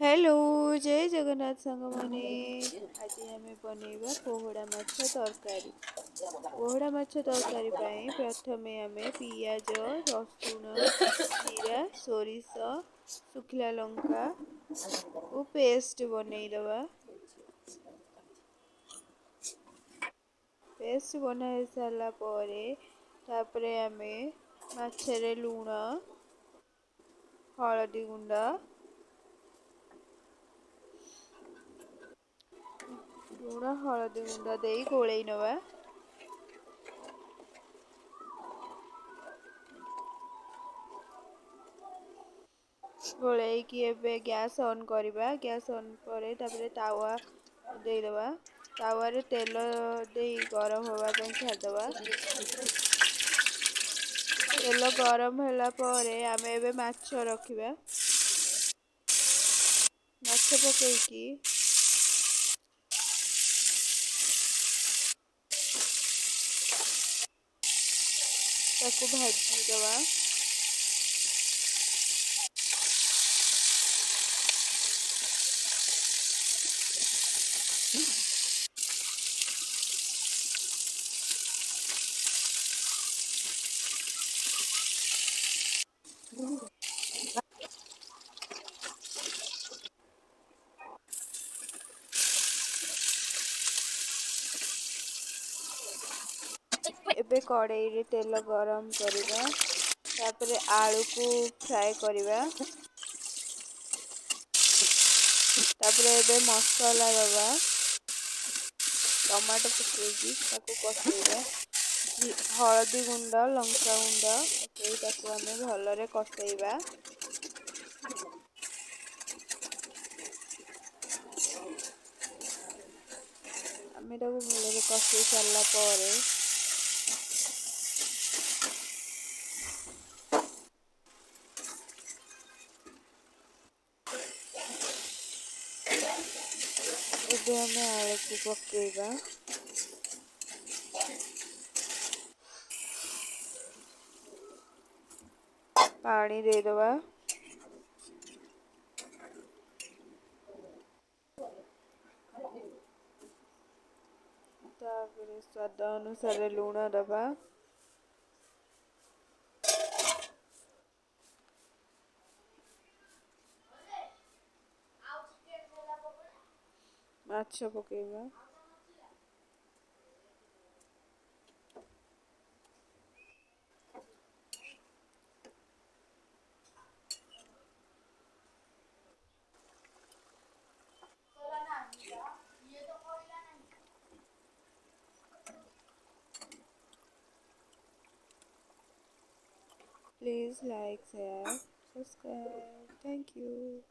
Hello जय जगन्नाथ सांगमाने आज आम बनैबा पोहड़ा माछ तरकारी। पोहड़ा माछ तरकारी पाई प्रथमे आम पियाज रसुण जीरा सोरिष सुखला लंका और पेस्ट बनईदबा। पेस्ट बनाई सारा तापरे आम माछरे लुण हलदी गुंडा लुण हलदी गुंडा दे गोल नवा। गोलैकी एबे गैस ऑन करवा। गैस ऑन पर तावा देदबा। तावारे तेल दे गरम होगा छाड़दबा। तेल गरम होला परे आमे एबे माछ रखिबा। माछ पकेकी ताकू भाजी दवा। एबे कड़ाई रे तेल गरम करवा। तापरे आलू को फ्राए करवा। तापरे एबे मसाला दबा। टमाटो पकेकी ताकू कसेगा। हलदी गुंड लंका गुंड पकई ताकू आमे भलरे कसेଇବା। आमे ताकू भलरे कसे सारला परे एबे आमे आलू को पकेଇବା। पानी दे दबा। तापरे स्वाद अनुसार लुण दबा। माछ पकेଇବା। Please like, share, subscribe. Thank you.